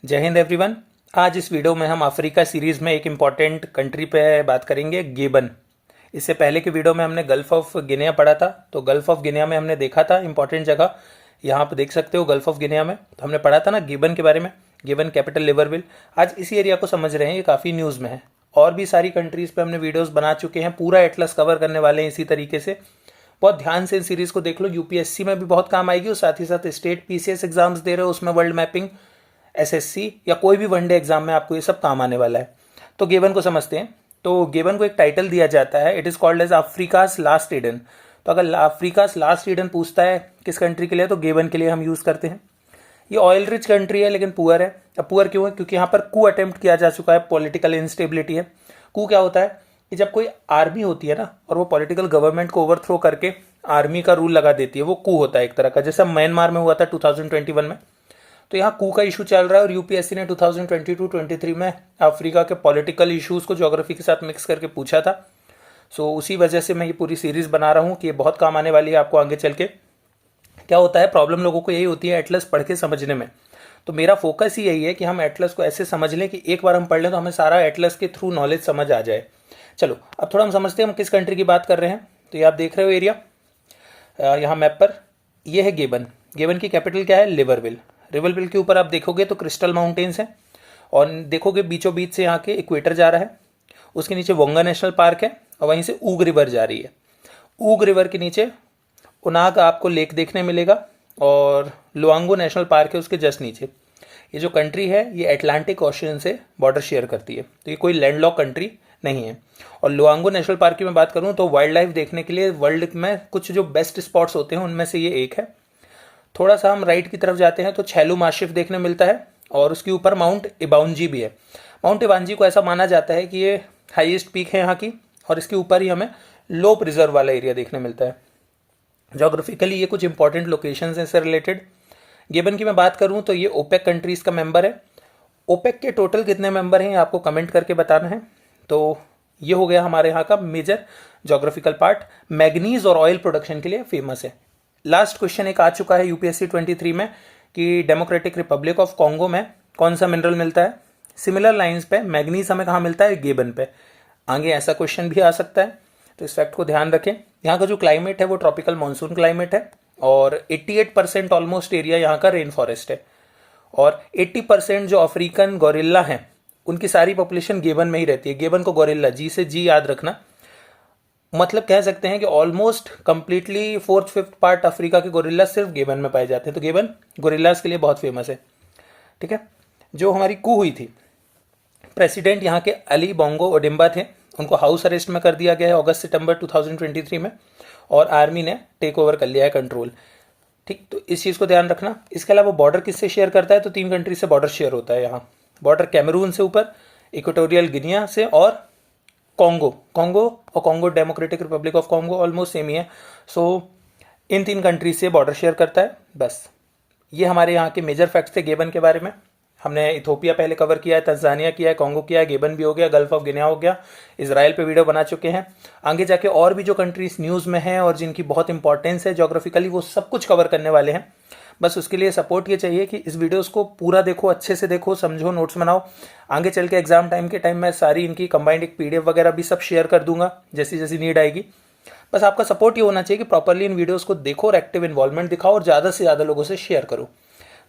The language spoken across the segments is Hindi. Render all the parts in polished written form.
जय हिंद एवरीवन। आज इस वीडियो में हम अफ्रीका सीरीज़ में एक इम्पॉर्टेंट कंट्री पे बात करेंगे, गेबन। इससे पहले की वीडियो में हमने गल्फ़ ऑफ गिनिया पढ़ा था। तो गल्फ़ ऑफ गिनिया में हमने देखा था इम्पॉर्टेंट जगह, यहाँ पर देख सकते हो गल्फ़ ऑफ गिनिया में। तो हमने पढ़ा था ना गेबन के बारे में, गेबन कैपिटल लिबरविल। आज इसी एरिया को समझ रहे हैं, ये काफ़ी न्यूज़ में है। और भी सारी कंट्रीज़ पे हमने वीडियोज़ बना चुके हैं, पूरा एटलस कवर करने वाले हैं इसी तरीके से। बहुत ध्यान से इन सीरीज़ को देख लो, यूपीएससी में भी बहुत काम आएगी और साथ ही साथ स्टेट पीसीएस एग्जाम्स दे रहे हो उसमें वर्ल्ड मैपिंग, एसएससी या कोई भी वनडे एग्जाम में आपको ये सब काम आने वाला है। तो गेबन को समझते हैं। तो गेबन को एक टाइटल दिया जाता है, it is called as Africa's last Eden. तो अगर अफ्रीकाज लास्ट ईडन पूछता है किस कंट्री के लिए, तो गेबन के लिए हम यूज़ करते हैं। ये ऑयल रिच कंट्री है लेकिन पुअर है। अब पुअर क्यों है? क्योंकि यहाँ पर कू अटेम्प्ट किया जा चुका है, पॉलिटिकल इंस्टेबिलिटी है। कू क्या होता है कि जब कोई आर्मी होती है ना और वो पॉलिटिकल गवर्नमेंट को ओवरथ्रो करके आर्मी का रूल लगा देती है, वो कू होता है एक तरह का, जैसा म्यांमार में हुआ था 2021 में। तो यहाँ कू का इशू चल रहा है और यूपीएससी ने 2022-23 में अफ्रीका के पॉलिटिकल इश्यूज़ को ज्योग्राफी के साथ मिक्स करके पूछा था। सो उसी वजह से मैं ये पूरी सीरीज़ बना रहा हूँ कि ये बहुत काम आने वाली है आपको आगे चल के। क्या होता है, प्रॉब्लम लोगों को यही होती है एटलस पढ़ के समझने में। तो मेरा फोकस ही यही है कि हम एटलस को ऐसे समझ लें कि एक बार हम पढ़ लें तो हमें सारा एटलस के थ्रू नॉलेज समझ आ जाए। चलो अब थोड़ा हम समझते हैं हम किस कंट्री की बात कर रहे हैं। तो ये आप देख रहे हो एरिया यहाँ मैप पर, ये है गेबन। गेबन की कैपिटल क्या है? लिबरविल। लिबरविल के ऊपर आप देखोगे तो क्रिस्टल माउंटेन्स हैं और देखोगे बीचों बीच से यहाँ के इक्वेटर जा रहा है। उसके नीचे वोंगा नेशनल पार्क है और वहीं से ऊग रिवर जा रही है। ऊग रिवर के नीचे उनाग आपको लेक देखने मिलेगा और लुआंगो नेशनल पार्क है उसके जस्ट नीचे। ये जो कंट्री है ये अटलांटिक ओशियन से बॉर्डर शेयर करती है, तो ये कोई लैंडलॉक कंट्री नहीं है। और लुआंगो नेशनल पार्क की मैं बात करूँ तो वाइल्ड लाइफ देखने के लिए वर्ल्ड में कुछ जो बेस्ट स्पॉट्स होते हैं उनमें से ये एक है। थोड़ा सा हम राइट की तरफ जाते हैं तो छैलू माशिफ देखने मिलता है और उसके ऊपर माउंट इबाउंजी भी है। माउंट इबांजी को ऐसा माना जाता है कि ये हाईएस्ट पीक है यहाँ की और इसके ऊपर ही हमें लो प्रिजर्व वाला एरिया देखने मिलता है। जोग्राफिकली ये कुछ इंपॉर्टेंट लोकेशंस हैं इससे रिलेटेड। गेबन की मैं बात करूँ तो ये ओपेक कंट्रीज़ का मेंबर है। ओपेक के टोटल कितने मेंबर हैं ये आपको कमेंट करके बताना है। तो ये हो गया हमारे यहाँ का मेजर जोग्राफिकल पार्ट। मैग्नीज और ऑयल प्रोडक्शन के लिए फेमस है। लास्ट क्वेश्चन एक आ चुका है यूपीएससी 23 में कि डेमोक्रेटिक रिपब्लिक ऑफ कॉन्गो में कौन सा मिनरल मिलता है। सिमिलर लाइंस पे मैग्नीज हमें कहाँ मिलता है? गेबन पे। आगे ऐसा क्वेश्चन भी आ सकता है, तो इस फैक्ट को ध्यान रखें। यहाँ का जो क्लाइमेट है वो ट्रॉपिकल मानसून क्लाइमेट है और 88% ऑलमोस्ट एरिया यहाँ का रेन फॉरेस्ट है। और 80% जो अफ्रीकन गोरिल्ला हैं उनकी सारी पॉपुलेशन गेबन में ही रहती है। गेबन को गोरिल्ला, जी से जी याद रखना, मतलब कह सकते हैं कि ऑलमोस्ट कंप्लीटली 4/5 पार्ट अफ्रीका के गोरिल्ला सिर्फ गेबन में पाए जाते हैं। तो गेबन गोरिल्लास के लिए बहुत फेमस है। ठीक है, जो हमारी कू हुई थी, प्रेसिडेंट यहाँ के अली बोंगो ओडिम्बा थे, उनको हाउस अरेस्ट में कर दिया गया है अगस्त सितंबर 2023 में और आर्मी ने टेक ओवर कर लिया है कंट्रोल। ठीक, तो इस चीज़ को ध्यान रखना। इसके अलावा बॉर्डर किससे शेयर करता है? तो 3 कंट्री से बॉर्डर शेयर होता है यहाँ। बॉर्डर कैमरून से ऊपर, इक्वेटोरियल गिनिया से और कॉन्गो और Congo Democratic Republic of Congo almost same ही है। सो इन 3 कंट्रीज से बॉर्डर शेयर करता है। बस ये हमारे यहाँ के मेजर फैक्ट्स थे गेबन के बारे में। हमने इथोपिया पहले कवर किया है, तंजानिया किया है, कॉन्गो किया है, गेबन भी हो गया, गल्फ ऑफ गिनिया हो गया, इसराइल पे वीडियो बना चुके हैं। आगे जाके और भी जो कंट्रीज न्यूज़ में हैं और जिनकी बहुत इंपॉर्टेंस है जोग्राफिकली, वो सब कुछ कवर करने वाले हैं। बस उसके लिए सपोर्ट ये चाहिए कि इस वीडियोस को पूरा देखो, अच्छे से देखो, समझो, नोट्स बनाओ। आगे चल के एग्जाम टाइम के टाइम मैं सारी इनकी कंबाइंड एक पीडीएफ वगैरह भी सब शेयर कर दूंगा जैसी जैसी नीड आएगी। बस आपका सपोर्ट ये होना चाहिए कि प्रॉपरली इन वीडियोस को देखो और एक्टिव इन्वॉल्वमेंट दिखाओ और ज़्यादा से ज़्यादा लोगों से शेयर करो।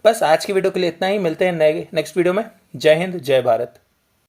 बस आज की वीडियो के लिए इतना ही, मिलते हैं नेक्स्ट वीडियो में। जय हिंद, जय भारत।